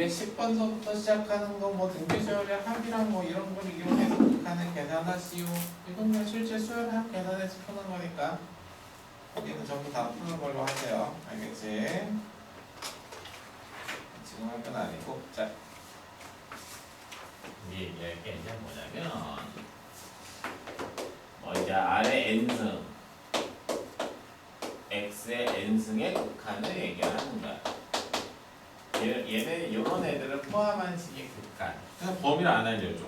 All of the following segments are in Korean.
210번서부터 시작하는 거 뭐 등비수열의 합이랑 뭐 이런 걸 이용해서 극한을 계산하시오. 이건 그냥 실제 수열 합 계산해서 푸는 거니까 여기는 전부 다 푸는 걸로 하세요. 알겠지? 지금 할 건 아니고. 자, 이제 얘기할 게 이제 뭐냐면 이제 아래 n승 x의 n승의 극한을 얘기하는 거야. 얘는 이런 애들을 포함한 식의 극한. 그래서 범위를 안 알려줘.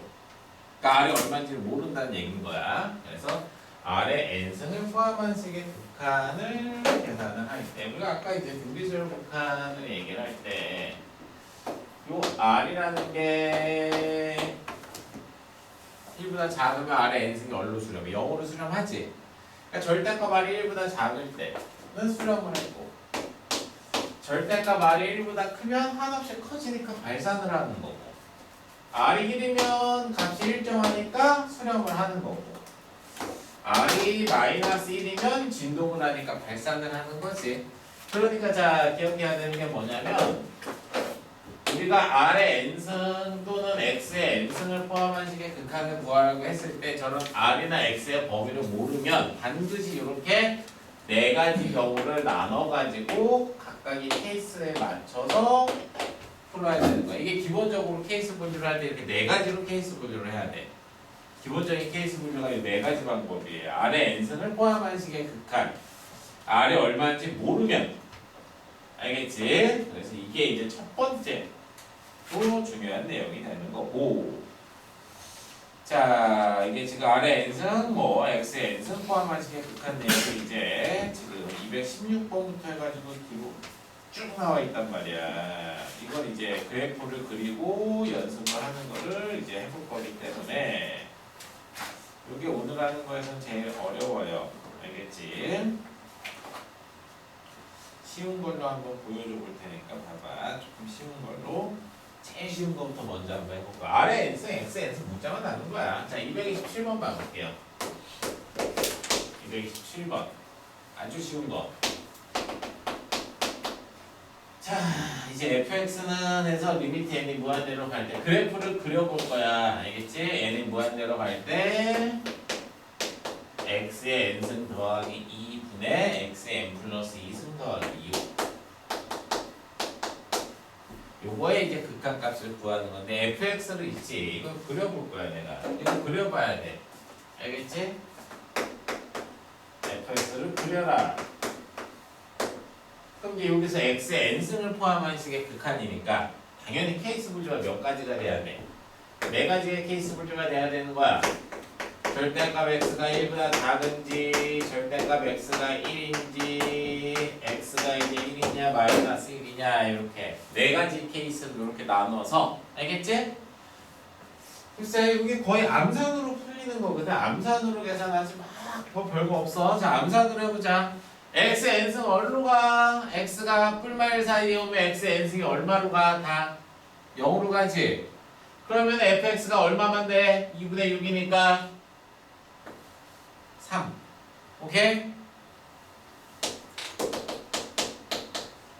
그러니까 아래 얼마인지를 모른다는 얘기인 거야. 그래서 아래 n승을 포함한 식의 극한을 계산을 할 때, 우리가 아까 이제 등비수열 극한을 얘기를 할 때, 요 r이라는 게 1보다 작으면 아래 n승이 얼로 수렴해. 0으로 수렴하지. 그러니까 절대값 r이 1보다 작을 때는 수렴을 했고, 절대값 r이 1보다 크면 한없이 커지니까 발산을 하는 거고, r이 1이면 값이 일정하니까 수렴을 하는 거고, r이 마이너스 1이면 진동을 하니까 발산을 하는 거지. 그러니까 자, 기억해야 되는 게 뭐냐면, 우리가 r의 n승 또는 x의 n승을 포함한 식의 극한을 구하라고 했을 때 저런 r이나 x의 범위를 모르면 반드시 이렇게 네 가지 경우를 나눠가지고 각각의 케이스에 맞춰서 풀어야 되는 거야. 이게 기본적으로 케이스 분류를 할 때 이렇게 네 가지로 케이스 분류를 해야 돼. 기본적인 케이스 분류가 이 네 가지 방법이에요. r의 n승을 포함한 식의 극한, r이 얼마인지 모르면, 알겠지? 그래서 이게 이제 첫 번째 또 중요한 내용이 되는 거고, 자, 이게 지금 r의 n승, 뭐 x의 n승 포함한 식의 극한 내용이 이제 지금 216번부터 해가지고 뒤로 쭉 나와 있단 말이야. 이걸 이제 그래프를 그리고 연습을 하는 거를 이제 해볼 거기 때문에 이게 오늘 하는 거에선 제일 어려워요. 알겠지? 쉬운 걸로 한번 보여줘 볼 테니까 봐봐. 조금 쉬운 걸로. 제일 쉬운 거부터 먼저 한번 해볼까. 아래 n승, x n승 문자만 나눈 거야. 자, 227번 봐볼게요. 227번. 아주 쉬운 거. 자, 이제 fx는 해서 리미트 n이 무한대로 갈 때 그래프를 그려볼 거야. 알겠지? n이 무한대로 갈 때 x의 n승 더하기 2분의 x의 n 플러스 2승 더하기 2. 요거에 이제 극한값을 구하는 건데 fx를 있지. 이걸 그려볼 거야 내가. 이거 그려봐야 돼. 알겠지? fx를 그려라. 그럼 이제 여기서 x의 n승을 포함한 식의 극한이니까 당연히 케이스 분류가 몇 가지가 돼야 돼. 네 가지의 케이스 분류가 돼야 되는 거야. 절대값 x가 1보다 작은지, 절대값 x가 1인지, x가 이제 1이냐 마이너스 1이냐 이렇게 네 가지 케이스를 이렇게 나눠서, 알겠지? 글쎄 이게 거의 암산으로 풀리는 거거든. 암산으로 계산하지 뭐 별거 없어. 자, 암산으로 해보자. x n승 얼로 가? x가 뿔마일 사이에 오면 x n승이 얼마로 가? 다 0으로 가지. 그러면 fx가 얼마만 돼? 2분의 6이니까 3. 오케이?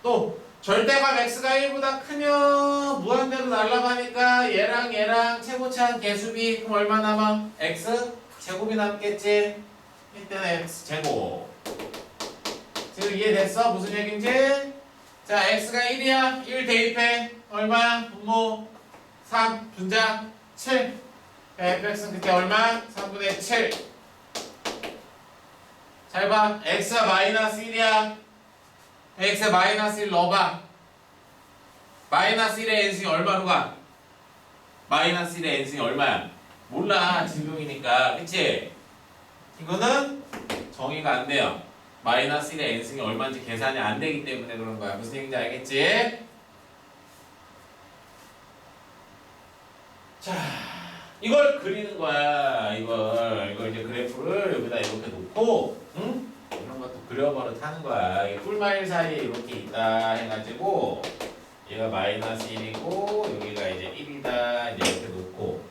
또 절대값 x가 1보다 크면 무한대로 날아가니까 얘랑 최고차한 개수비. 그럼 얼마 남아? x 제곱이 남겠지? 이때는 x 제곱. 지금 이해됐어? 무슨 얘기인지? 자, x가 1이야. 1 대입해. 얼마? 분모 3 분자 7. fx는 그때 얼마? 3분의 7. 잘 봐. x가 마이너스 1이야. x에 마이너스 1 넣어봐. 마이너스 1의 n승이 얼마로 가? 마이너스 1의 n승이 얼마야? 몰라. 진동이니까. 그치? 이거는 정의가 안 돼요. 마이너스 1의 n승이 얼마인지 계산이 안 되기 때문에 그런 거야. 무슨 얘기인지 알겠지? 자, 이걸 그리는 거야. 이걸 이제 그래프를 여기다 이렇게 놓고, 응? 이런 것도 그려버릇 하는 거야. 이게 뿔마일 사이에 이렇게 있다 해가지고, 얘가 마이너스 1이고, 여기가 이제 1이다. 이제 이렇게 놓고.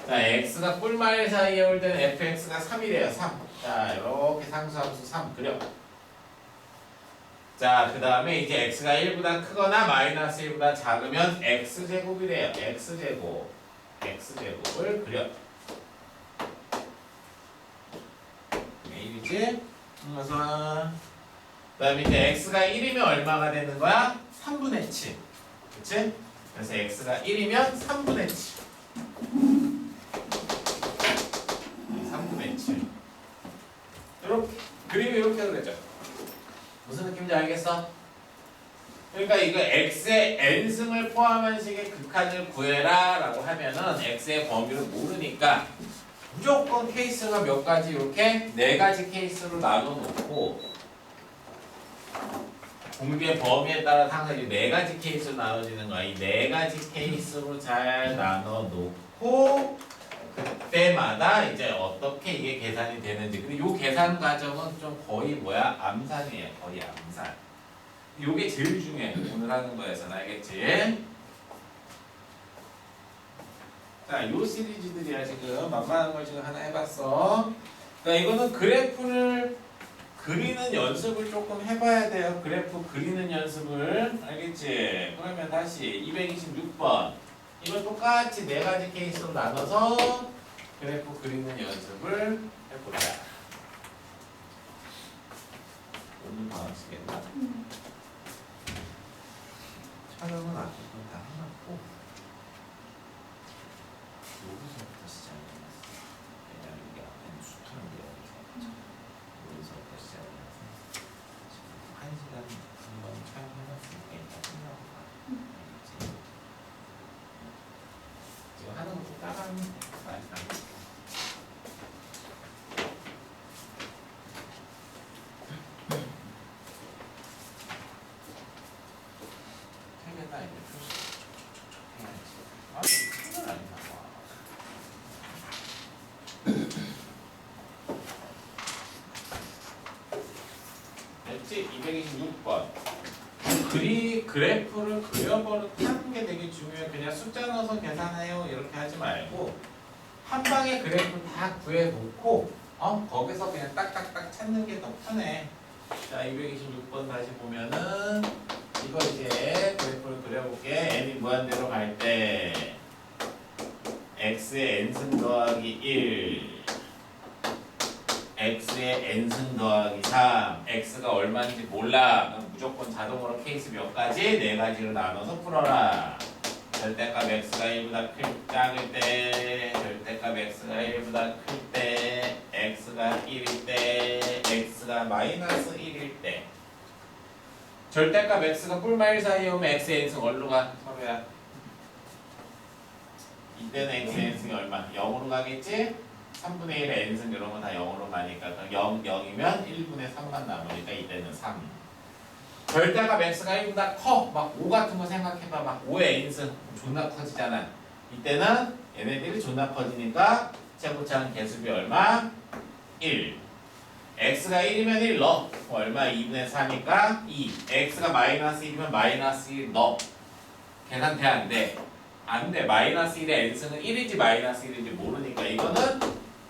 자, x가 뿔마일 사이에 올 때는 fx가 3이래요. 3. 자, 이렇게 상수함수 3 그려. 자, 그 다음에 이제 x가 1보다 크거나 마이너스 1보다 작으면 x제곱이래요. x제곱을 그려. 1이지? 그래서 그 다음에 이제 x가 1이면 얼마가 되는 거야? 3분의 7. 그치? 그래서 x가 1이면 3분의 7. 3분의 7. 이렇게 그림이 이렇게 그려져. 무슨 느낌인지 알겠어? 그러니까 이거 x의 n승을 포함한 식의 극한을 구해라 라고 하면은 x의 범위를 모르니까 무조건 케이스가 몇 가지 이렇게 네 가지 케이스로 나눠 놓고 공비의 범위에 따라 항상 이 네 가지 케이스로 나눠지는 거야. 이 네 가지 케이스로 잘 나눠 놓고 그때마다 이제 어떻게 이게 계산이 되는지. 그리고 이 계산 과정은 좀 거의 뭐야? 암산이에요. 거의 암산. 요게 제일 중요해. 오늘 하는 거에서는 알겠지? 자, 요 시리즈들이야 지금. 만만한 걸 지금 하나 해봤어. 그러니까 이거는 그래프를 그리는 연습을 조금 해봐야 돼요. 그래프 그리는 연습을. 알겠지? 그러면 다시 226번. 이거 똑같이 네 가지 케이스로 나눠서 그래프 그리는 연습을 해보자. 오늘 방학시겠나? 촬영은 아직은 다 해놨고 여기서부터 시작해놨어. 왜냐면 이게 앞에는 수트는 여기서 여기서부터 시작해놨어. 지금 1시간 한번 촬영해놨으니까 일단 끝나고 가. 알겠지? 지금 하는 것도 따라하면 돼. 많이 따라. 책에다 이제 표시 해야지. 아, 이거 책은 아닌가 봐. 됐지? 226번. 그래프를 그려버릇하는 게 되게 중요해. 그냥 숫자 넣어서 계산해요 이렇게 하지 말고 한 방에 그래프 다 구해놓고 거기서 그냥 딱딱딱 찾는 게 더 편해. 자, 226번 다시 보면은 이거 이제 그래프를 그려볼게. n이 무한대로 갈 때 x의 n승 더하기 1 x의 n승 더하기 3 x가 얼마인지 몰라. 그럼 무조건 자동으로 케이스 몇 가지? 네 가지로 나눠서 풀어라. 절대값 x가 1보다 작을 때 절대값 x가 1보다 클 때 x가 1일 때 x가 마이너스 1일 때 절대값 x가 뿔마 1 사이에 오면 x의 n승 어디로 가? 서로야. 이때는 x의 n승이 얼마? 0으로 가겠지? 3분의 1의 n승 이런 거 다 0으로 가니까 0, 0이면 1분의 3만 남으니까 이때는 3. 절대값 x가 1보다 커. 막 5 같은 거 생각해봐. 막 5의 n승 존나 커지잖아. 이때는 얘네들이 존나 커지니까 최고차는 개수비 얼마? 1. x가 1이면 1 넣어. 얼마? 2분의 4니까 2. x가 마이너스 1이면 마이너스 1 넣어. 계산 돼? 안 돼? 안 돼. 마이너스 1의 n승은 1인지 마이너스 1인지 모르니까 이거는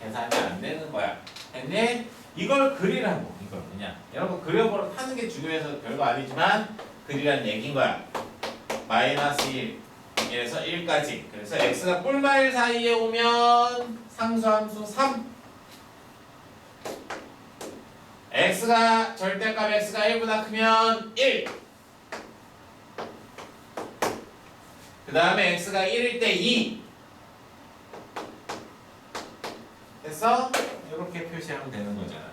계산이 안 되는 거야. 근데 이걸 그리라고. 이걸 그냥 여러분 그려보러 하는 게 중요해서 별거 아니지만 그리라는 얘기인 거야. 마이너스 1에서 1까지. 그래서 x가 뿔마 1 사이에 오면 상수함수 3. x가 절대값 x가 1보다 크면 1. 그 다음에 x가 1일 때 2. 됐어? 이렇게 표시하면 되는 거잖아.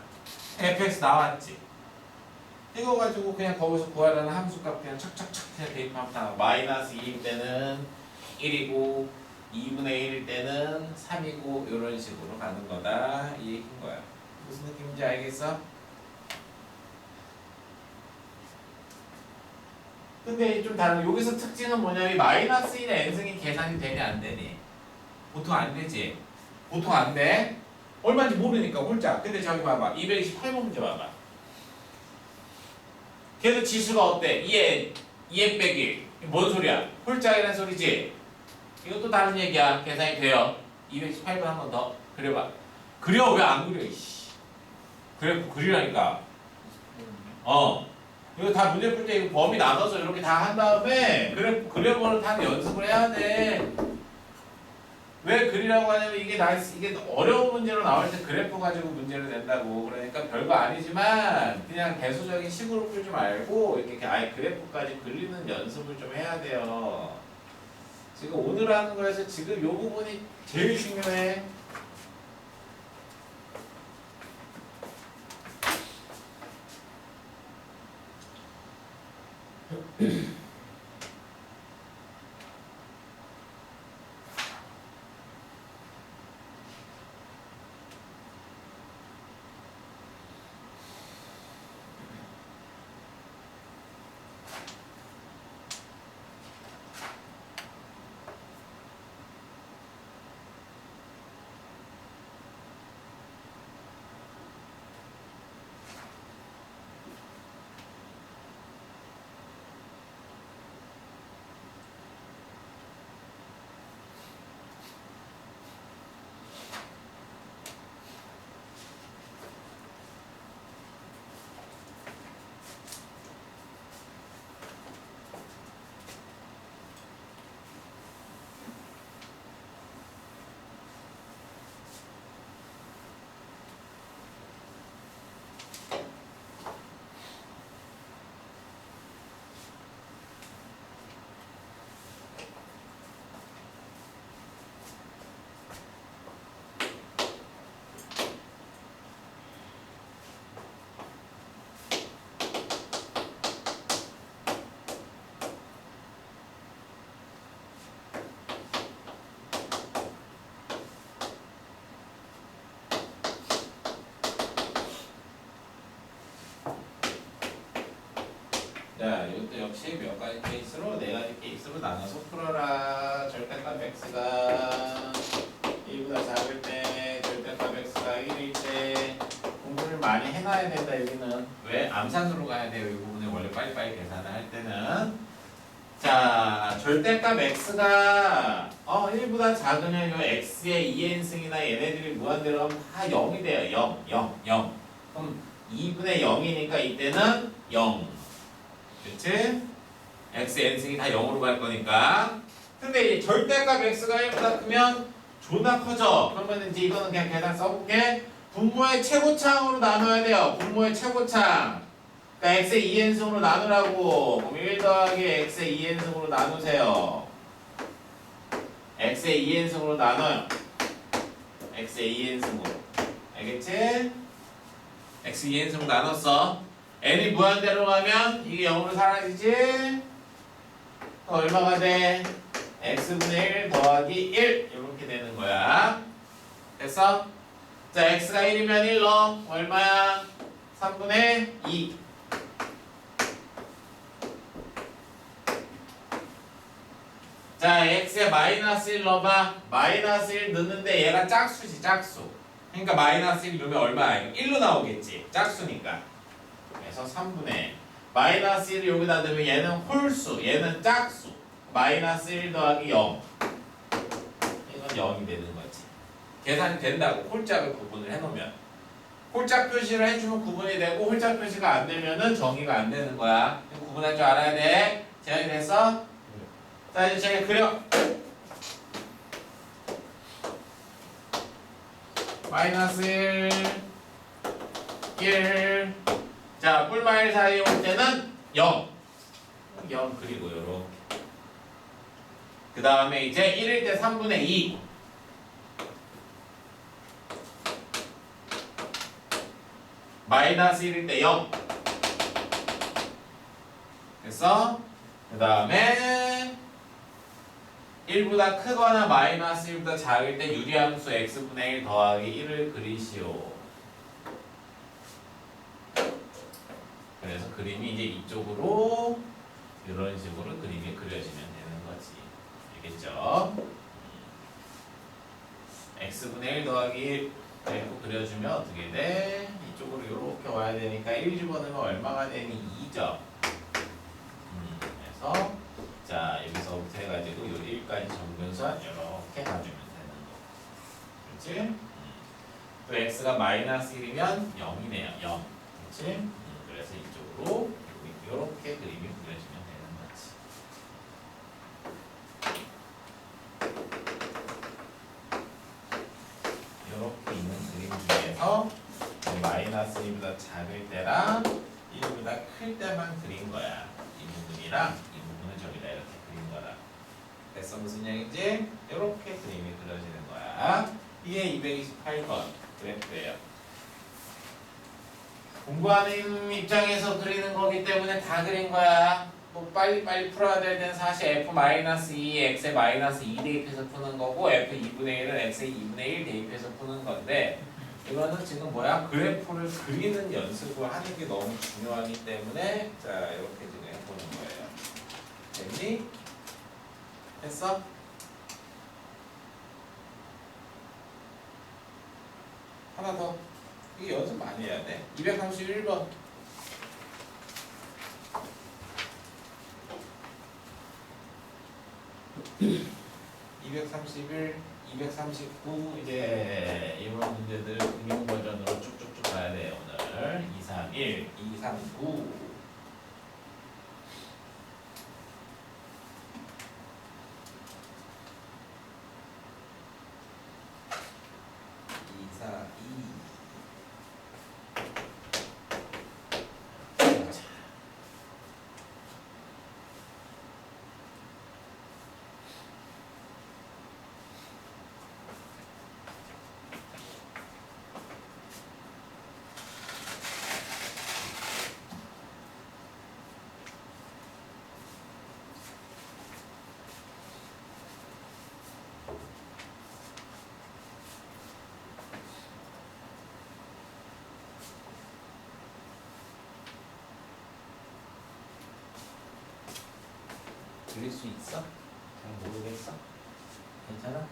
fx 나왔지? 이거 가지고 그냥 거기서 구하라는 함수값 그냥 척척척 그냥 대입하면 다 마이너스 2일 때는 1이고 2분의 1일 때는 3이고 이런 식으로 가는 거다 이 얘기인 거야. 무슨 느낌인지 알겠어? 근데 좀 다른 여기서 특징은 뭐냐면 마이너스 1의 n승이 계산이 되냐 안 되니? 보통 안 되지? 보통 안 돼? 얼마인지 모르니까 홀짝. 근데 저기 봐봐 228번 문제 봐봐. 걔도 지수가 어때? 2n 빼기 뭔 소리야? 홀짝이라는 소리지? 이것도 다른 얘기야. 계산이 돼요. 218번 한 번 더 그려봐. 그려 왜 안 그려? 이씨. 그래프 그리라니까. 이거 다 문제 풀 때 이거 범위 나눠서 이렇게 다 한 다음에 그래프를 타는 연습을 해야 돼. 왜 그리라고 하냐면 이게 어려운 문제로 나올 때 그래프 가지고 문제를 낸다고. 그러니까 별거 아니지만 그냥 대수적인 식으로 풀지 말고 이렇게 아예 그래프까지 그리는 연습을 좀 해야 돼요. 지금 오늘 하는 거에서 지금 요 부분이 제일 중요해. 자, 이것도 역시 몇 가지 케이스로 네 가지 케이스로 나눠서 풀어라. 절대값 x가 1보다 작을 때, 절대값 x가 1일 때 공부를 많이 해놔야 된다. 여기는 왜 암산으로 가야 돼요? 이 부분에 원래 빨리빨리 계산을 할 때는. 자, 절대값 x가 1보다 작으면 요 x의 2n승이나 얘네들이 무한대로 가면 다 0이 돼요. 0, 0, 0. 그럼 2분의 0이니까 이때는 0. 그치? x, n승이 다 0으로 갈 거니까. 근데 이 절대값 x가 1보다 크면 존나 커져. 그러면 이제 이거는 그냥 계산 써볼게. 분모의 최고차항으로 나눠야 돼요. 분모의 최고차항. 그러니까 x의 2n승으로 나누라고. 그럼 1 더하기 x의 2n승으로 나누세요. x의 2n승으로 나눠요. x의 2n승으로. 알겠지? x 2n승으로 나눴어. n이 무한대로 가면 이게 0으로 사라지지? 또 얼마가 돼? x분의 1 더하기 1 이렇게 되는 거야. 됐어? 자, x가 1이면 1 넣어. 얼마야? 3분의 2. 자, x에 마이너스 1 넣어봐. 마이너스 1 넣는데 얘가 짝수지, 짝수. 그러니까 마이너스 1 넣으면 얼마야? 1로 나오겠지. 짝수니까. 그래서 3분의 마이너스 1을 여기다 넣으면 얘는 홀수, 얘는 짝수. 마이너스 1 더하기 0. 이건 0이 되는 거지. 계산이 된다고. 홀짝을 구분을 해놓으면. 홀짝 표시를 해주면 구분이 되고 홀짝 표시가 안 되면은 정의가 안 되는 거야. 구분할 줄 알아야 돼. 제한이 됐어? 자, 이제 제가 그려. 마이너스 1, 1. 자, 뿔마일 사이에 올 때는 0. 0 그리고 요렇게. 그 다음에 이제 1일 때 3분의 2. 마이너스 1일 때 0. 됐어? 그 다음에 1보다 크거나 마이너스 1보다 작을 때 유리함수 x분의 1 더하기 1을 그리시오. 그래서 그림이 이제 이쪽으로 이런 식으로 그림이 그려지면 되는 거지. 알겠죠? x분의 1 더하기 1 이렇게 그려주면 어떻게 돼? 이쪽으로 이렇게 와야 되니까 1 집어넣으면 얼마가 되니? 2점. 그래서 자, 여기서부터 해가지고 요 1까지 점근선 이렇게 가주면 되는 거. 그렇지? 또 x가 마이너스 1이면 0이네요. 0. 그렇지? 그래서 이쪽으로 이렇게 그림이 그려지면 되는 거지. 이렇게 있는 그림 중에서 마이너스 1보다 작을 때랑 1보다 클 때만 그린 거야. 이 부분이랑 이 부분을 저기다 이렇게 그린 거라. 됐어? 무슨 얘기인지? 이렇게 그림이 그려지는 거야. 이게 228번 그래프예요. 공부하는 입장에서 그리는 거기 때문에 다 그린 거야. 뭐 빨리빨리 풀어야 될 때는 사실 f-2 x에 마이너스 2 대입해서 푸는 거고 f 2분의 1은 x에 2분의 1 대입해서 푸는 건데 이거는 지금 뭐야? 그래프를 그리는 연습을 하는 게 너무 중요하기 때문에 자 이렇게 지금 해보는 거예요. 됐니? 됐어? 하나 더. 이게 연습 많이 해야 돼. 231번. 231, 239 이제 이런 문제들 응용 버전으로 쭉쭉쭉 가야 돼요. 오늘 231, 239 242 그릴 수 있어? 잘 모르겠어? 괜찮아?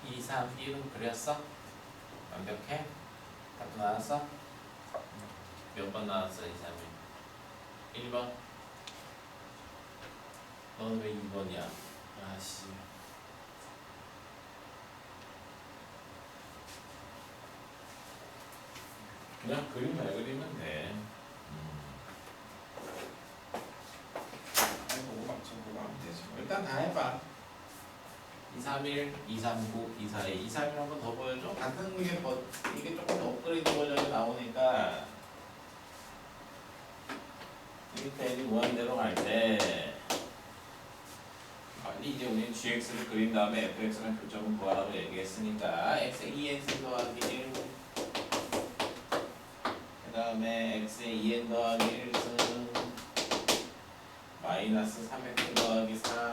이, 3, 1은 그렸어? 완벽해? 답도 나왔어? 몇 번 나왔어 2, 3, 1? 1번? 넌 왜 2번이야? 아씨 그냥 그림 잘 그리면 돼. 아니 보고 맞춰보고 하면 되지. 일단 다 해봐. 231, 239, 242, 231 한 번 더 보여줘. 같은 이게 조금 더 업그레이드 버전이 나오니까 이 페이지 무한대로 갈 때 빨리 이제 우리는 gx를 그린 다음에 fx랑 교점을 구하라고 얘기했으니까 x에 2n 더하기 1 그 다음에 x에 2n 더하기 1승 마이너스 3x 더하기 4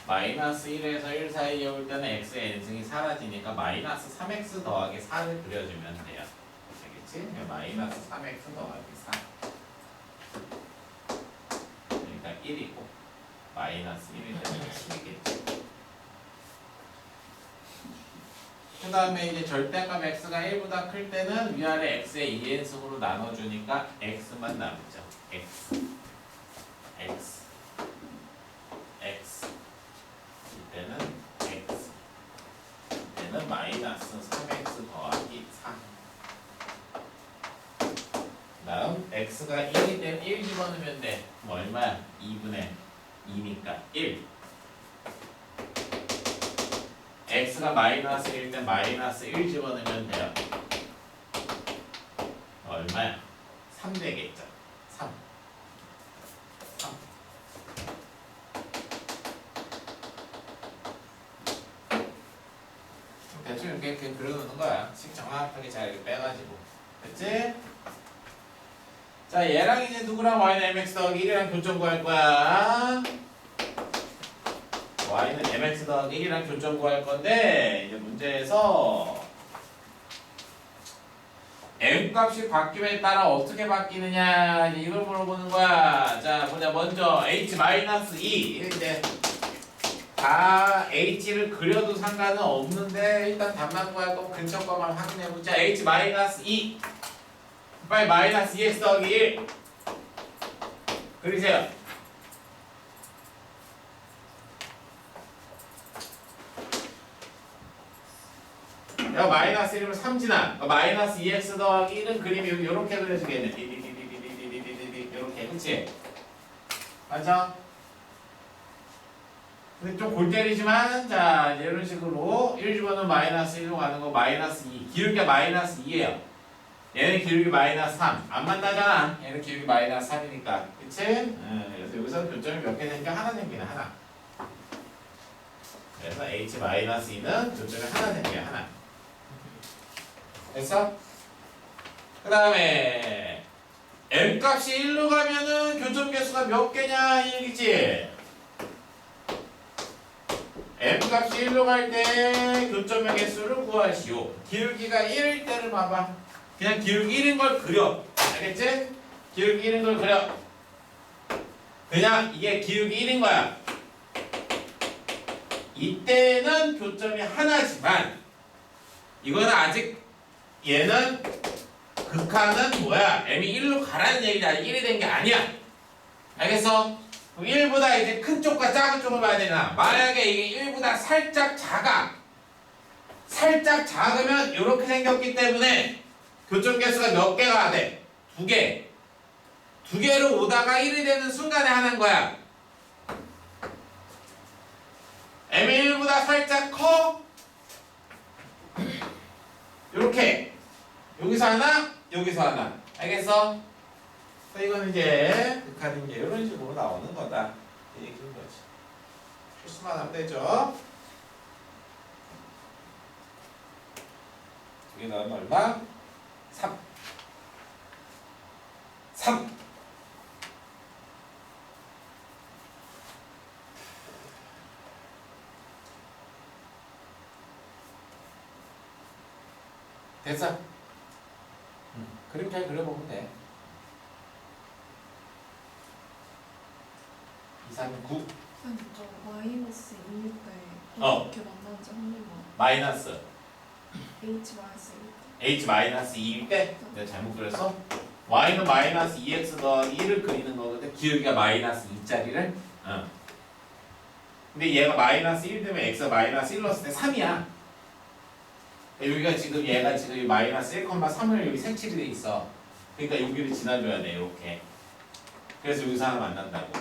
마이너스 1에서 1 사이에 올 때는 x의 n승이 사라지니까 마이너스 3x 더하기 4를 그려주면 돼요. 되겠지? 마이너스 3x 더하기 4. 그러니까 1이고 마이너스 1이 되면 7이겠지. 그 다음에 이제 절대값 x가 1보다 클 때는 위아래 x의 2n승으로 나눠주니까 x만 남죠. x 이때는 x 이때는 마이너스 3x 더하기 4. 다음 x가 1이 되면 1 집어넣으면 돼. 그럼 얼마야? 2분의 2니까 1. x가 마이너스 1 때 마이너스 1 집어넣으면 돼요. 얼마야? 3 되겠죠. 3. 대충 이렇게 그려놓는 거야. 식 정확하게 잘 이렇게 빼가지고. 됐지? 자, 얘랑 이제 누구랑 y는 mx 더하기 1이랑 교점 구할 거야. y는 mx 더하기 1이랑 교점 구할 건데 이제 문제에서 m 값이 바뀌면 따라 어떻게 바뀌느냐 이제 이걸 물어보는 거야. 자, 보자. 먼저 h-2 이제 다 h를 그려도 상관은 없는데 일단 답만 구하고 근처 거만 확인해보자. h-2 빨리 마이너스 2x 더하기 1 그리세요. 야, 마이너스 1이면 3지나 마이너스 2x 더하기 1은 그림이 요렇게 그려지겠네. 요렇게 그치? 맞죠? 근데 좀 골 때리지만 자 이제 이런 식으로 1 집어넣으면 마이너스 1로 가는 거 마이너스 2 기울기가 마이너스 2예요. 얘는 기울기 마이너스 3 안 만나잖아. 얘는 기울기 마이너스 3이니까 그치? 그래서 여기서 교점이 몇 개 생겨? 하나 생기네. 하나. 그래서 h-2는 교점이 하나 생겨요. 하나. 됐어? 그 다음에 m값이 1로 가면은 교점 개수가 몇 개냐 1이지? m값이 1로 갈 때 교점의 개수를 구하시오. 기울기가 1일 때를 봐봐. 그냥 기울기 1인 걸 그려. 알겠지? 기울기 1인 걸 그려. 그냥 이게 기울기 1인 거야. 이때는 교점이 하나지만 이거는 아직 얘는 극한은 뭐야? m이 1로 가라는 얘기지 아직 1이 된 게 아니야. 알겠어? 1보다 이제 큰 쪽과 작은 쪽을 봐야 되나? 만약에 이게 1보다 살짝 작아. 살짝 작으면 이렇게 생겼기 때문에 교점 개수가 몇 개가 돼? 2개. 2개로 오다가 1이 되는 순간에 하는 거야. m이 1보다 살짝 커. 이렇게. 여기서 하나, 여기서 하나. 알겠어? 이건 이제 극한인 게 이런 식으로 나오는 거다. 이 얘기인 거지. 필수만 하면 되죠. 2개 넣으면 얼마? 3. 3. 됐어? 그림 잘 그려보면 돼. 2, 3, 9. 아니, 저 마이너스 2일 때 어. 어떻게 만나는지 한 번만. 마이너스 h 마이너스 1일 때. h 마이너스 2일 때 내가 잘못 그렸어? y는 마이너스 2x 더하기 1을 그리는 거거든. 기울기가 마이너스 2짜리를. 근데 얘가 마이너스 1 되면 x가 마이너스 1 넣었을 때 3이야. 여기가 지금 얘가 지금 마이너스 1,3을 여기 색칠이 돼 있어. 그러니까 여기를 지나줘야 돼. 이렇게. 그래서 여기서 하나 만난다고.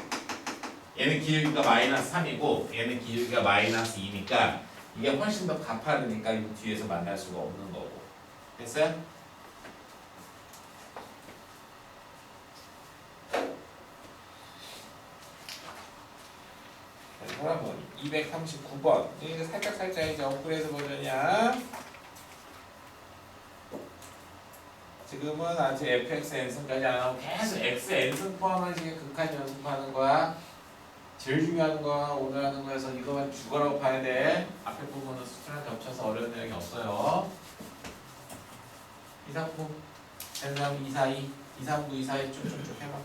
얘는 기울기가 마이너스 3이고 얘는 기울기가 마이너스 2니까 이게 훨씬 더 가파르니까 이 뒤에서 만날 수가 없는 거고. 됐어요? 사람은 239번. 이게 살짝 이제 업그레이드 버전이야. 지금은 아직 fx n승까지 안 하고 계속 x n승 포함한 식의 극한 연습하는 거야. 제일 중요한 거 오늘 하는 거에서 이거만 죽어라고 봐야 돼. 앞에 부분은 수트랑 겹쳐서 어려운 내용이 없어요. 2, 3부, 2, 4, 2, 2, 3부, 2, 4, 2 쭉쭉쭉 해봐.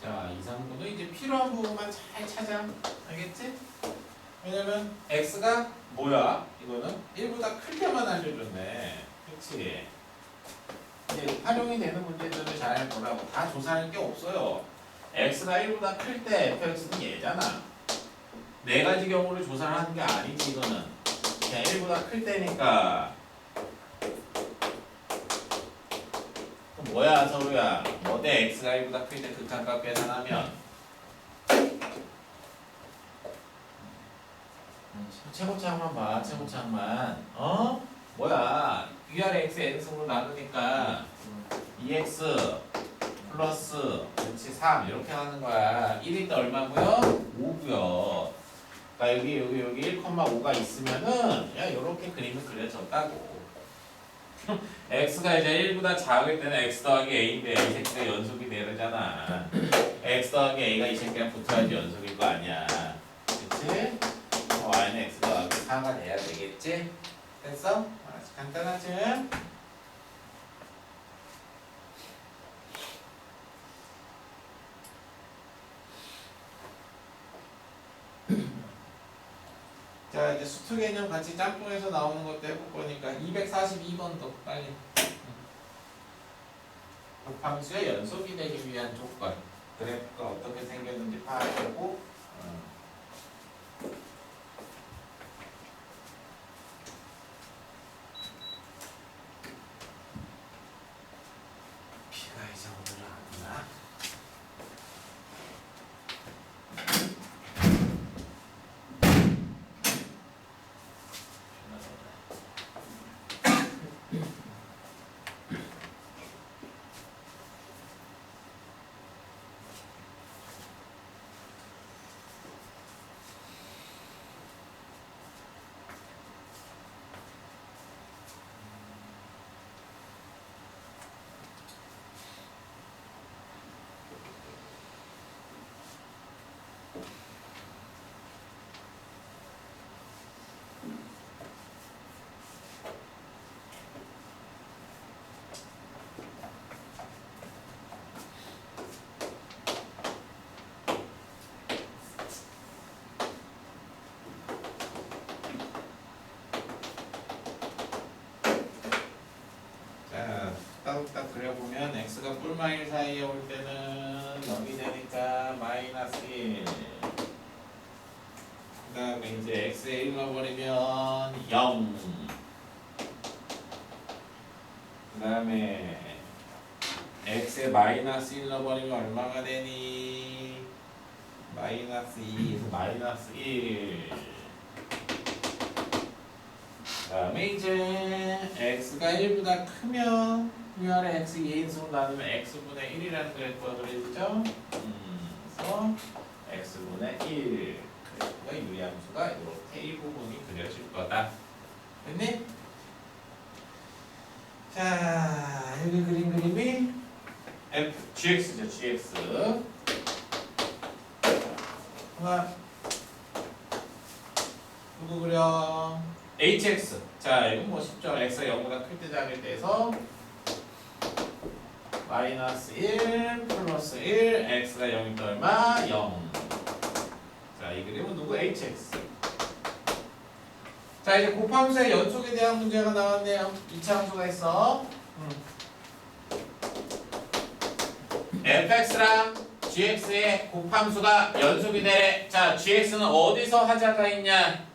자, 2, 3부는 이제 필요한 부분만 잘 찾아. 알겠지? 왜냐면 x가 뭐야? 이거는 1보다 클 때만 알려줬네. 그치? 이제 활용이 되는 문제들을 잘 보라고. 다 조사할 게 없어요. x가 1보다 클 때 fx는 얘잖아. 네 가지 경우를 조사를 하는 게 아니지 이거는. 그냥 1보다 클 때니까. 그럼 뭐야 서로야? 뭐 대 x가 1보다 클 때 극한값 계산하면 최고차항만 봐. 최고차항만. 어? 뭐야? 위아래 x n승으로 나누니까 2x 플러스 그렇지 3 이렇게 하는 거야. 1일 때 얼마고요? 5고요. 그러니까 여기 1,5가 있으면은 야 이렇게 그림을 그려졌다고. x가 이제 1보다 작을 때는 x 더하기 a인데 이 새끼가 연속이 되잖아. x 더하기 a가 이 새끼랑 붙어야지 연속일 거 아니야. 그치? y는 x 더하기 4가 돼야 되겠지? 됐어? 아주 간단하지? 자 이제 수투 개념 같이 짬뽕해서 나오는 것도 해볼 거니까 242번도 빨리. 곱함수의 연속이 되기 위한 조건. 그래프가 어떻게 생겼는지 파악하고 비가 이제 오늘 안 오나? 딱 그려보면 x가 뿔마일 사이에 올 때는 0이 되니까 마이너스 1. 그 다음에 이제 x에 1 넣어버리면 0. 그 다음에 x에 마이너스 1 넣어버리면 얼마가 되니? 마이너스 2에서 마이너스 1. 그 다음에 이제 x가 1보다 크면 위아래 x 2인승으로 나누면 x분의 1이라는 그래프가 그려지죠? 그래서 x분의 1 유리함수가 이렇게 이 부분이 그려질 거다. 됐니? 자, 여기 그린 그림이 GX죠, GX. 누구 그려? HX. 자, 이건 뭐 쉽죠. X가 0보다 클 때 작을 때에서 마이너스 1 플러스 1 X가 0이면 얼마? 0. 자, 이 그림은 누구? HX. 자, 이제 곱함수의 연속에 대한 문제가 나왔네요. 2차 함수가 있어. fx랑 gx의 곱함수가 연속이 되래. 자, gx는 어디서 하자가 있냐?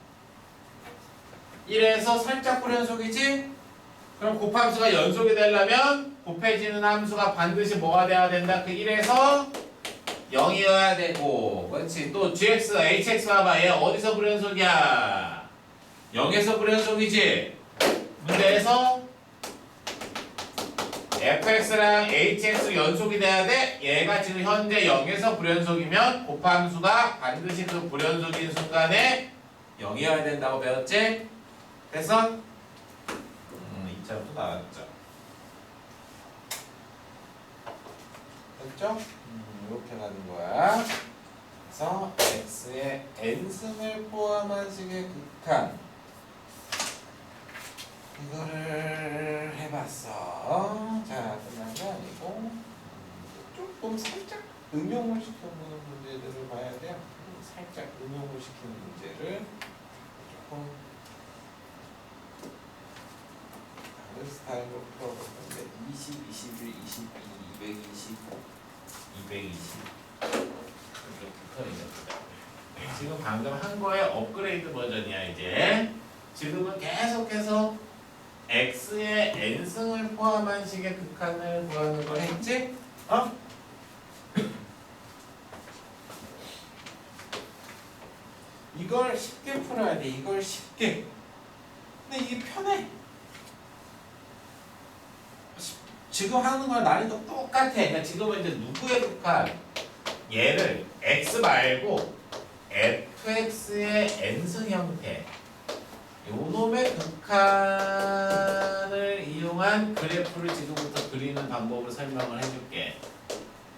1에서 살짝 불연속이지? 그럼 곱함수가 연속이 되려면 곱해지는 함수가 반드시 뭐가 돼야 된다? 그 1에서 0이어야 되고, 그렇지. 또 gx, hx 봐봐. 얘 어디서 불연속이야? 0에서 불연속이지? 문제에서 fx랑 hx 연속이 돼야 돼? 얘가 지금 현재 0에서 불연속이면 곱함수가 반드시 그 불연속인 순간에 0이어야 된다고 배웠지? 그래서 2차부터 나왔죠. 됐죠? 이렇게 가는 거야. 그래서 x의 n승을 포함한 식의 극한 이거를 해봤어. 자, 끝난 게 아니고 조금 살짝 응용을 시켜보는 문제들을 봐야 돼요. 살짝 응용을 시키는 문제를 조금 다른 스타일로 풀어볼 건데 20, 21, 22, 220, 220 이렇게 풀어야겠다. 지금 방금 한 거의 업그레이드 버전이야. 이제 지금은 계속해서 x의 n승을 포함한 식의 극한을 구하는 걸 했지? 이걸 쉽게 풀어야 돼. 이걸 쉽게. 근데 이게 편해. 지금 하는 거랑 난이도 똑같아. 그러니까 지금은 이제 누구의 극한? 얘를 x 말고 fx의 n승 형태. 요놈의 극한을 이용한 그래프를 지금부터 그리는 방법을 설명을 해줄게.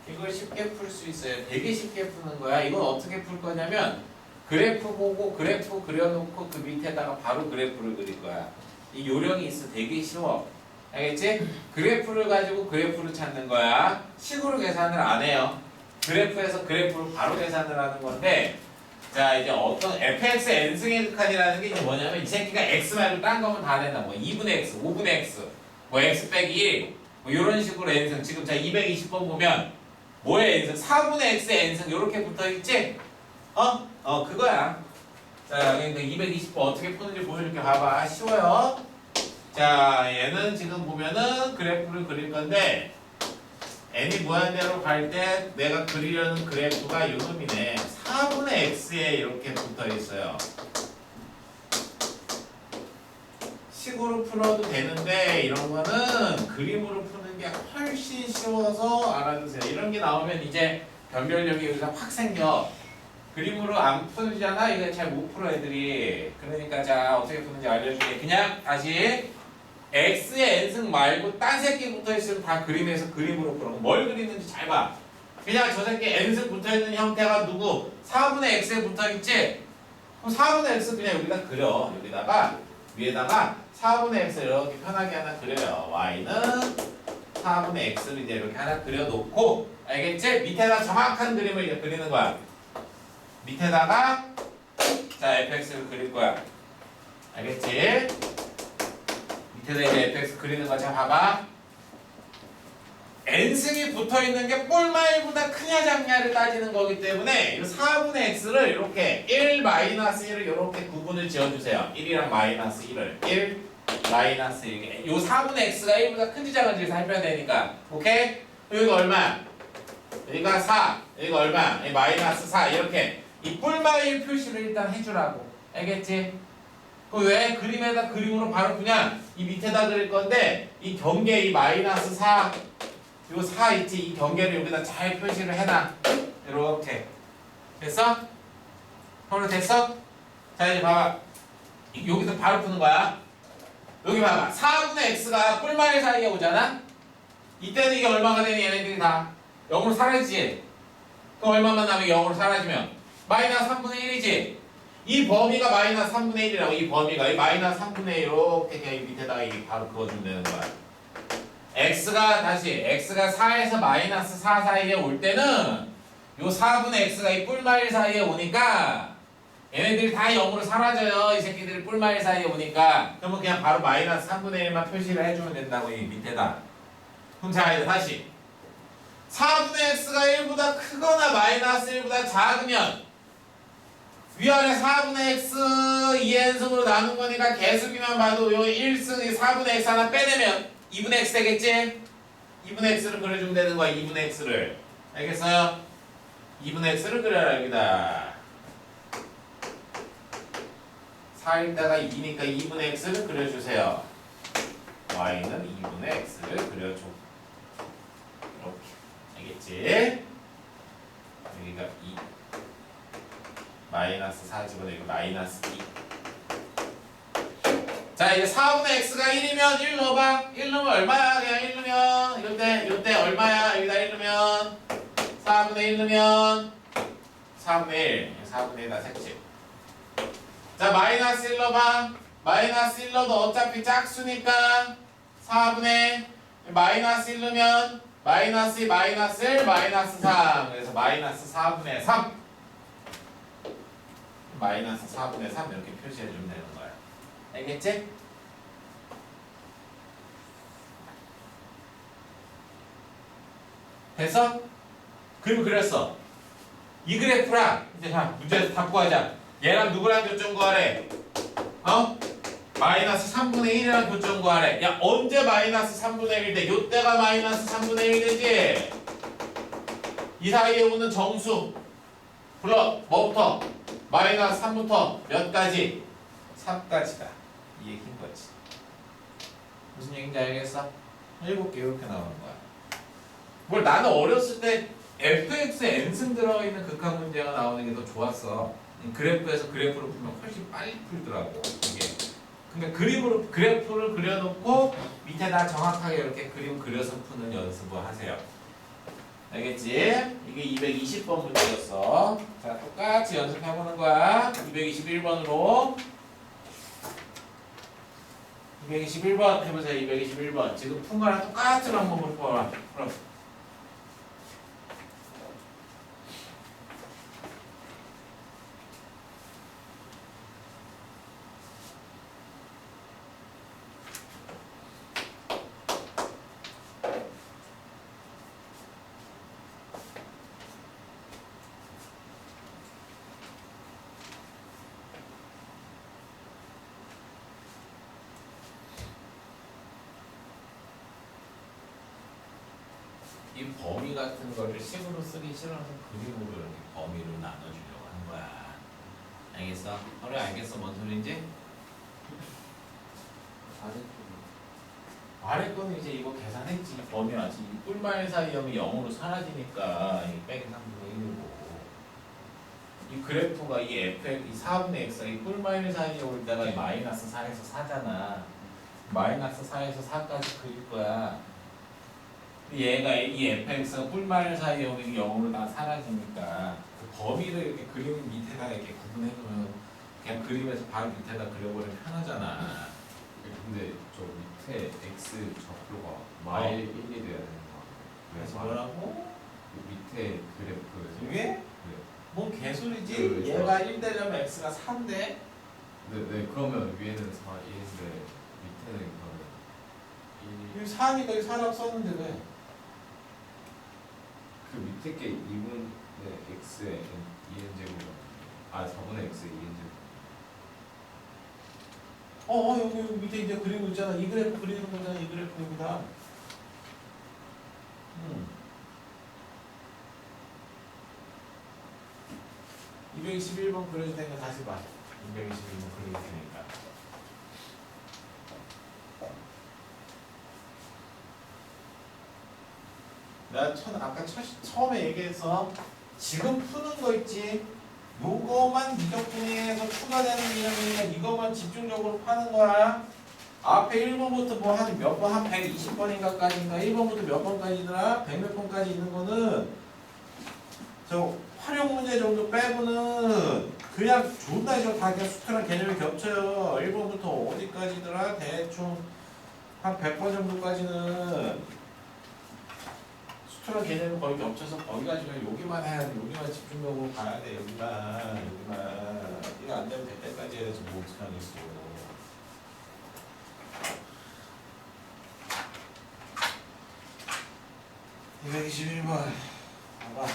이걸 쉽게 풀 수 있어요. 되게 쉽게 푸는 거야. 이건 어떻게 풀 거냐면 그래프 보고 그래프 그려놓고 그 밑에다가 바로 그래프를 그릴 거야. 이 요령이 있어. 되게 쉬워. 알겠지? 그래프를 가지고 그래프를 찾는 거야. 식으로 계산을 안 해요. 그래프에서 그래프를 바로 계산을 하는 건데, 자, 이제 어떤 fx n승의 극한이라는 게 이제 뭐냐면 이 새끼가 x 말고 딴 거면 다 된다. 뭐 2분의 x, 5분의 x, 뭐 x 빼기 1, 뭐 이런 식으로 n승. 지금 자 220번 보면 뭐의 n승? 4분의 x의 n승 이렇게 붙어 있지? 그거야. 자, 그러니까 220번 어떻게 푸는지 보여줄게. 봐봐. 쉬워요. 자, 얘는 지금 보면은 그래프를 그릴 건데 n이 무한대로 갈 때 내가 그리려는 그래프가 요 놈이네. 4분의 x에 이렇게 붙어 있어요. 식으로 풀어도 되는데 이런 거는 그림으로 푸는 게 훨씬 쉬워서 알아두세요. 이런 게 나오면 이제 변별력이 여기서 확 생겨. 그림으로 안 풀잖아. 이거 잘 못 풀어 애들이. 그러니까 자, 어떻게 푸는지 알려줄게. 그냥 다시 x의 n승 말고 딴 새끼 붙어있으면 다 그림에서 그림으로 풀어. 뭘 그리는지 잘 봐. 그냥 저 새끼 n승 붙어있는 형태가 누구? 4분의 x에 붙어있지? 그럼 4분의 x 그냥 여기다 그려. 여기다가 위에다가 4분의 x 이렇게 편하게 하나 그려요. y는 4분의 x를 이제 이렇게 하나 그려놓고, 알겠지? 밑에다 정확한 그림을 이제 그리는 거야. 밑에다가 자 fx를 그릴 거야. 알겠지? 밑에다 이제 fx 그리는 거. 자, 봐봐. n승이 붙어있는 게 뿔마일보다 크냐 작냐를 따지는 거기 때문에 이 4분의 x를 이렇게 1-1을 이렇게 구분을 지어주세요. 1이랑 마이너스 1을 1 마이너스 1. 요 4분의 x가 1보다 큰지 작은지 살펴야 되니까. 오케이? 여기가 얼마? 여기가 4. 여기가 얼마? 마이너스 4. 이렇게 이 뿔마일 표시를 일단 해주라고. 알겠지? 왜 그림에다 그림으로 바로 그냥 이 밑에다 그릴 건데 이 경계 이 마이너스 4 요 4 있지? 이 경계를 여기다 잘 표시를 해놔. 이렇게. 됐어? 형님 됐어? 자 이제 봐봐. 여기서 바로 푸는 거야. 여기 봐봐. 4분의 x가 뿔마일 사이에 오잖아? 이때는 이게 얼마가 되니 얘네들이 다 0으로 사라지지? 그럼 얼마만 남으면 0으로 사라지면? 마이너스 3분의 1이지? 이 범위가 마이너스 3분의 1이라고. 이 범위가 이 마이너스 3분의 1 이렇게 그냥 이 밑에다가 이 바로 그어주면 되는 거야. x가 4에서 마이너스 4 사이에 올 때는 요 4분의 x가 이 뿔마일 사이에 오니까 얘네들이 다 0으로 사라져요. 이 새끼들이 뿔마일 사이에 오니까. 그러면 그냥 바로 마이너스 3분의 1만 표시를 해주면 된다고. 이 밑에다. 그럼 자 이제 다시 4분의 x가 1보다 크거나 마이너스 1보다 작으면 위아래 4분의 x 2n승으로 나눈 거니까 개수비만 봐도 요 1승 4분의 x 하나 빼내면 2분의 x 되겠지? 2분의 x를 그려주면 되는 거야. 2분의 x를 알겠어요? 2분의 x를 그려라 여기다. 4에다가 2니까 2분의 x를 그려주세요. y는 2분의 x를 그려줘. 이렇게 알겠지? 여기가 2 마이너스 4 집어넣고 마이너스 2. 자 이제 4분의 x가 1이면 1 넣어봐. 1 넣으면 얼마야? 그냥 1 넣으면 이때 얼마야? 여기다 1 넣으면 4분의 1 넣으면 4분의 1 4분의 1다 색칠. 자 마이너스 1 넣어봐. 마이너스 1 넣어도 어차피 짝수니까 4분의 마이너스 1 넣으면 마이너스 2 마이너스 1 마이너스 3. 그래서 마이너스 4분의 3 마이너스 4분의 3 이렇게 표시해주면 되는 거야. 알겠지? 됐어? 그림 그렸어. 이 그래프랑 이제 자 문제에서 다 구하자. 얘랑 누구랑 교점 구하래? 어? 마이너스 3분의 1이랑 교점 구하래. 야 언제 마이너스 3분의 1 돼? 요때가 마이너스 3분의 1 되지? 이 사이에 오는 정수 불러 뭐부터? 마이너스 3부터 몇 가지? 3까지다. 이 얘기인 거지. 무슨 얘기인지 알겠어? 7개 이렇게 나오는 거야. 뭘 나는 어렸을 때 fx에 n승 들어있는 극한 문제가 나오는 게 더 좋았어. 그래프에서 그래프를 풀면 훨씬 빨리 풀더라고. 이게. 그러니까 그래프를 그려놓고 밑에다 정확하게 이렇게 그림 그려서 푸는 연습을 하세요. 알겠지? 이게 220번 문제였어. 자, 똑같이 연습해보는 거야. 221번으로. 221번 해보세요. 221번. 지금 푼 거랑 똑같은 방법으로 풀어봐. 그럼. 이 범위 같은 거를 식으로 쓰기 싫어서 그림으로 이렇게 범위를 나눠주려고 한 거야. 알겠어? 그래 알겠어 뭔 소린지? 아래 거는 이제 이거 계산했지. 범위 아직 뿔말 사이 0이 0으로 사라지니까 이 빼기 3분의 1이고 이 그래프가 이 이 4분의 x가 이 뿔말 사이에 올 때가 마이너스 4에서 4잖아. 마이너스 4에서 4까지 그릴 거야. 얘가 이 fx가 뿔말 사이에 오는 게 0으로 다 사라지니까 그 범위를 이렇게 그림 밑에다가 이렇게 구분해두면 그냥 그림에서 바로 밑에다 그려버리면 편하잖아. 근데 저 밑에 x 좌표가 마일 1이 돼야 되는 거 같아요. 그래서 뭐라고? 밑에 그래프에서 이게? 뭔 개소리지? 네, 얘가 1 되려면 x가 4인데? 네, 그러면 위에는 4인데 밑에는 그러면 1. 여기 4니까 여기 4라고 썼는데 왜? 그 밑에 게 2분의 x에 2n제곱 4분의 x에 2n제곱. 여기 밑에 이제 그리고 있잖아. 이 그래프 그리는 거잖아. 이 그래프 여기다. 221번 그려줄 테니까 다시 봐. 221번 그려줄 테니까. 내가 아까 처음에 얘기해서 지금 푸는 거 있지? 요거만 미적분해서 추가되는 개념이니까 이거만 집중적으로 파는 거야. 앞에 1번부터 뭐 한 몇 번, 한 120번인가까지인가 1번부터 몇 번까지더라? 100 몇 번까지 있는 거는 저 활용 문제 정도 빼고는 그냥 존나 다 그냥 수트랑 개념이 겹쳐요. 1번부터 어디까지더라? 대충 한 100번 정도까지는 수트랑 개념이 거의 겹쳐서 거기가 지금 여기만 해야 돼. 여기만 집중적으로 가야 돼. 여기만. 이거 안 되면 될 때까지 해야지 뭐 어떡하겠어. 221번 봐봐.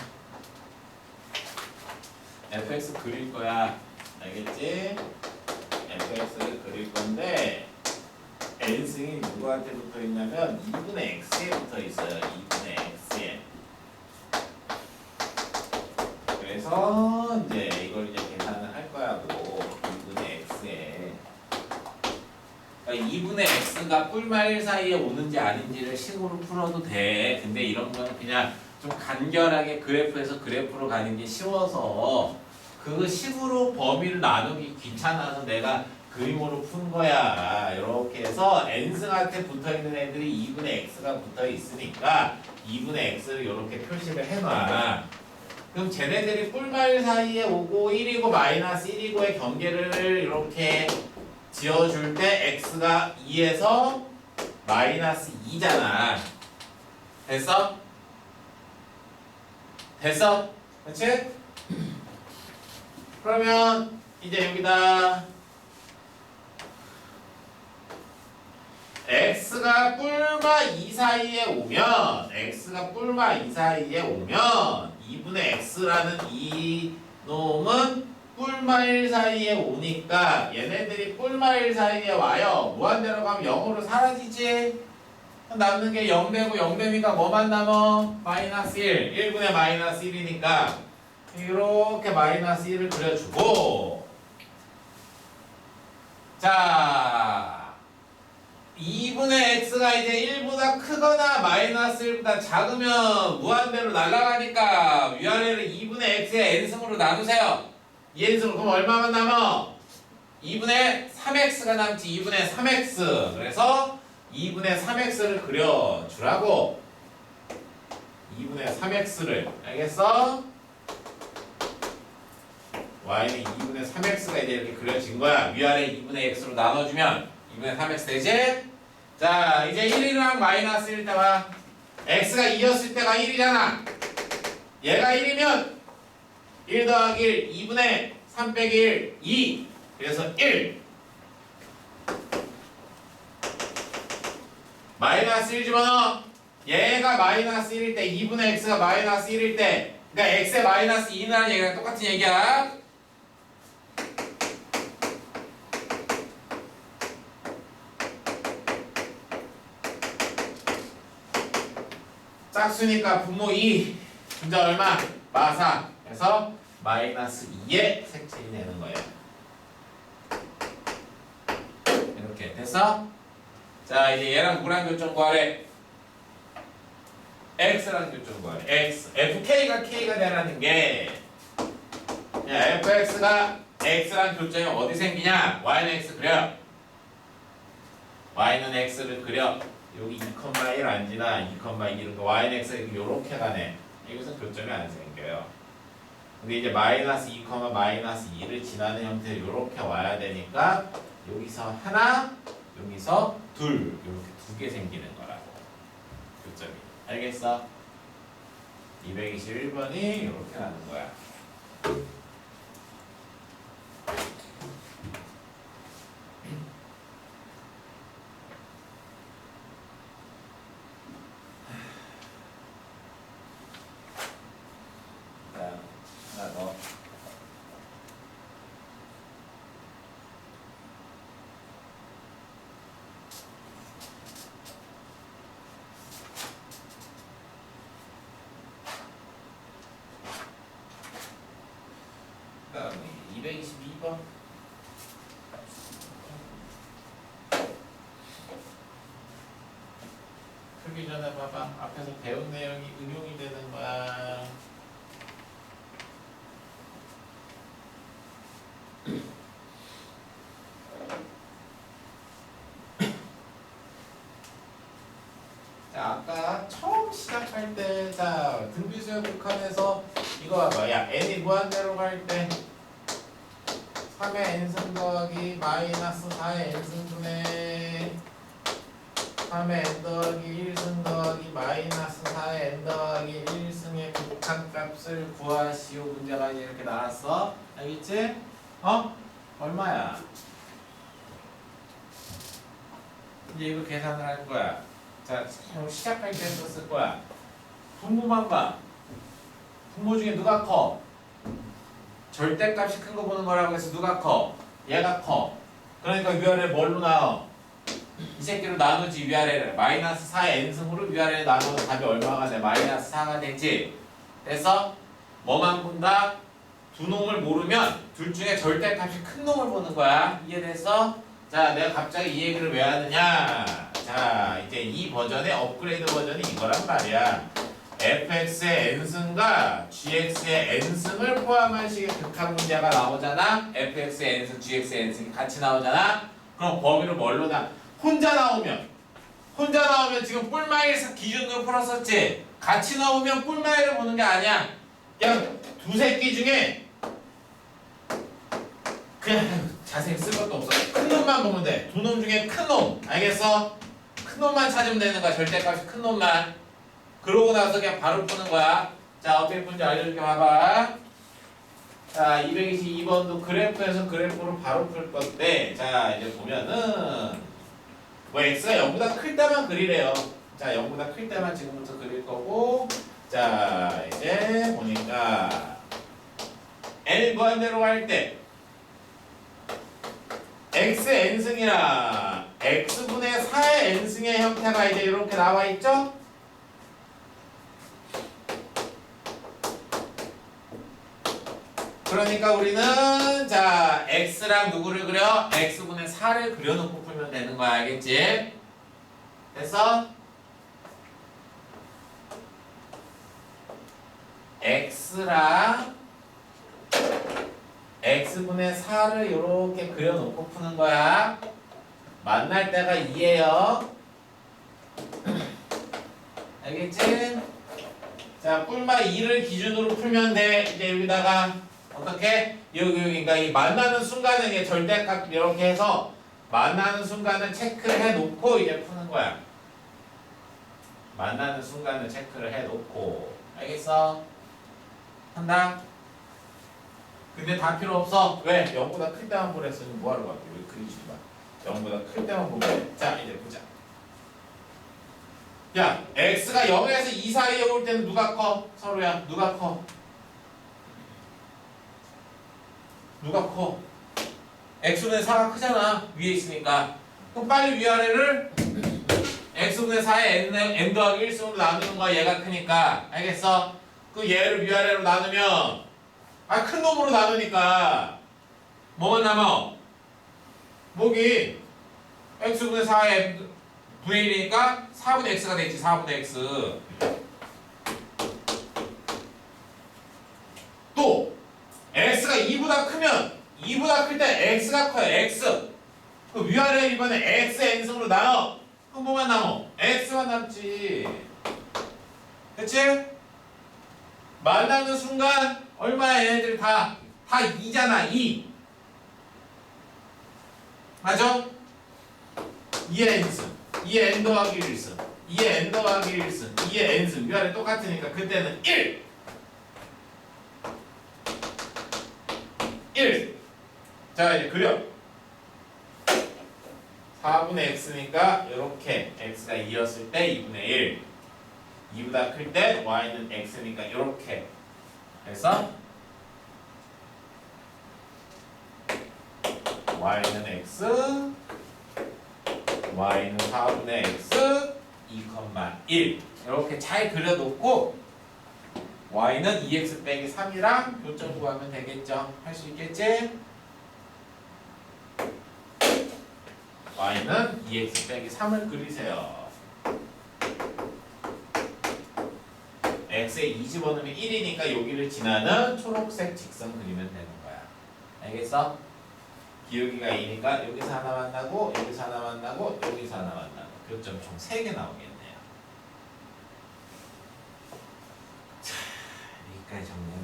fx 그릴 거야. 알겠지? fx를 그릴 건데 n승이 누구한테 붙어 있냐면 2분의 x에 붙어 있어요. 2분의 x에. 그래서 이제 이걸 이제 계산을 할 거야고 2분의 x에. 그러니까 2분의 x가 뿔마 1 사이에 오는지 아닌지를 식으로 풀어도 돼. 근데 이런 거는 그냥 좀 간결하게 그래프에서 그래프로 가는 게 쉬워서 그 식으로 범위를 나누기 귀찮아서 내가 그림으로 푼 거야. 이렇게 해서 n승한테 붙어있는 애들이 2분의 x가 붙어 있으니까 2분의 x를 이렇게 표시를 해놔. 그럼 쟤네들이 뿔마 1 사이에 오고 1이고 마이너스 1이고의 경계를 이렇게 지어줄 때 x가 2에서 마이너스 2잖아. 됐어? 됐어? 그렇지? 그러면 이제 여기다 x가 뿔마 2 사이에 오면 2분의 x라는 이 놈은 뿔마 1 사이에 오니까 얘네들이 뿔마 1 사이에 와요. 무한대로 가면 0으로 사라지지. 남는 게 0 되고 0 되니까 뭐만 남어? 마이너스 1. 1분의 마이너스 1이니까 이렇게 마이너스 1을 그려주고, 자 2분의 x가 이제 1보다 크거나 마이너스 1보다 작으면 무한대로 날아가니까 위아래를 2분의 x의 n승으로 나누세요. 2n승으로. 그럼 얼마만 남어? 2분의 3x가 남지. 2분의 3x. 그래서 2분의 3x를 그려주라고. 2분의 3x를. 알겠어? y는 2분의 3x가 이제 이렇게 그려진 거야. 위아래 2분의 x로 나눠주면 2분의 3x 되지? 자, 이제 1이랑 마이너스 1 때와 x가 2였을 때가 1이잖아. 얘가 1이면 1 더하기 1, 2분의 3 빼기 1, 2. 그래서 1. 마이너스 1 집어넣어. 얘가 마이너스 1일 때, 2분의 x가 마이너스 1일 때, 그러니까 x의 마이너스 2라는 얘기랑 똑같은 얘기야. 짝수니까 분모 2, 분자 얼마? 마4. 그래서 마이너스 2의 색칠이 되는 거예요. 이렇게 됐어? 자, 이제 얘랑 누구랑 교점 구하래? x랑 교점 구하래. x, fk가 k가 되라는 게, 야, fx가 x랑 교점이 어디 생기냐? y는 x 그려. y는 x를 그려. 여기 2,1 안 지나 2,2는 거 y는 x가 이렇게 가네. 여기서 교점이 안 생겨요. 근데 이제 마이너스 2, 마이너스 2를 지나는 형태로 이렇게 와야 되니까 여기서 하나, 여기서 둘, 이렇게 두 개 생기는 거라고. 교점이. 알겠어? 221번이 이렇게 나는 거야. 하나 더. 그다음에 222번. 풀기 전에 봐봐. 앞에서 배운 내용이 응용이 되는 거야. 자, 아까 처음 시작할 때, 자, 등비수열 극한에서 이거 봐봐. 야, n이 무한대로 갈 때 3의 n승 더하기 마이너스 4의 n승분의 3의 n 더하기 1승 더하기 마이너스 4의 n 더하기 1승의 극한값을 구하시오. 문제가 이제 이렇게 나왔어. 알겠지? 얼마야? 이제 이거 계산을 할 거야. 자, 시작할 때 썼을 거야. 분모만 봐. 분모 중에 누가 커? 절대값이 큰 거 보는 거라고 해서 누가 커? 얘가 커. 그러니까 위아래 뭘로 나눠? 이 새끼로 나누지 위아래를. 마이너스 4의 n승으로 위아래를 나누면 답이 얼마가 돼? 마이너스 4가 되지. 그래서 뭐만 본다? 두 놈을 모르면 둘 중에 절대값이 큰 놈을 보는 거야. 이해됐어? 자, 내가 갑자기 이 얘기를 왜 하느냐? 자, 이제 이 버전의 업그레이드 버전이 이거란 말이야. fx의 n승과 gx의 n승을 포함한 식의 극한 문제가 나오잖아. fx의 n승, gx의 n승이 같이 나오잖아. 그럼 범위를 뭘로 혼자 나오면 지금 뿔마일 기준으로 풀었었지. 같이 나오면 뿔마일을 보는 게 아니야. 그냥 두 새끼 중에 그냥 자세히 쓸 것도 없어. 큰 놈만 보면 돼. 두 놈 중에 큰 놈. 알겠어? 큰 놈만 찾으면 되는 거야. 절대값이 큰 놈만. 그러고 나서 그냥 바로 푸는 거야. 자, 어떻게 푸는지 알려줄게. 봐봐. 자, 222번도 그래프에서 그래프로 바로 풀 건데, 자, 이제 보면은 뭐 x가 0보다 클 때만 그리래요. 자, 0보다 클 때만 지금부터 그릴 거고, 자, 이제 보니까 n 무한대로 할 때 x n승이랑 x분의 4의 n승의 형태가 이제 이렇게 나와 있죠? 그러니까 우리는 자 x랑 누구를 그려? x분의 4를 그려놓고 풀면 되는 거야. 알겠지? 됐어? x랑 x분의 4를 이렇게 그려놓고 푸는 거야. 만날 때가 2예요. 알겠지? 자, 뿔마 2를 기준으로 풀면 돼. 이제 여기다가 어떻게? 그러니까 이 만나는 순간은 이게 절대값 이렇게 해서 만나는 순간을 체크를 해놓고 이제 푸는 거야. 만나는 순간을 체크를 해놓고. 알겠어? 한다? 근데 다 필요 없어. 왜? 0보다 클 때만 보랬으니 뭐하러 갈게. 왜 그리지 마. 0보다 클 때만 보면 돼. 자, 이제 보자. 야, x가 0에서 2 사이에 올 때는 누가 커? 서로야, 누가 커? 누가 커? x분의 4가 크잖아. 위에 있으니까. 그럼 빨리 위아래를 x분의 4에 n 더하기 1승으로 나누는 거야. 얘가 크니까. 알겠어? 그 얘를 위아래로 나누면 큰 놈으로 나누니까 뭐가 남아? 목이 x분의 4에 분의 1이니까 4분의 x가 되지. 4분의 x. 또 x가 2보다 크면 2보다 클 때 x가 커요. x. 그 위아래 이번에 x n승으로 나눠. 그럼 뭐만 남어? x만 남지. 그치? 만나는 순간 얼마야? 얘네들 다 2잖아. 2. 맞아? 2의 n승. 2의 n 더하기 1승. 2의 n 더하기 1승. 2의 n승. 위아래 똑같으니까 그때는 1. 1. 자, 이제 그려. 4분의 x니까 이렇게 x가 2였을 때 2분의 1. 2보다 클 때 y는 x니까 이렇게. 그래서 y는 x, y는 4분의 x, 2,1 이렇게 잘 그려놓고 y는 2x 빼기 3이랑 요점 구하면 되겠죠? 할 수 있겠지? y는 2x 빼기 3을 그리세요. x에 2 집어넣으면 1이니까 여기를 지나는 초록색 직선 그리면 되는 거야. 알겠어? 기울기가 2니까 여기서 하나 만나고 여기서 하나 만나고 여기서 하나 만나고 교점 총 3개 나오겠네요. 여기까지 정리해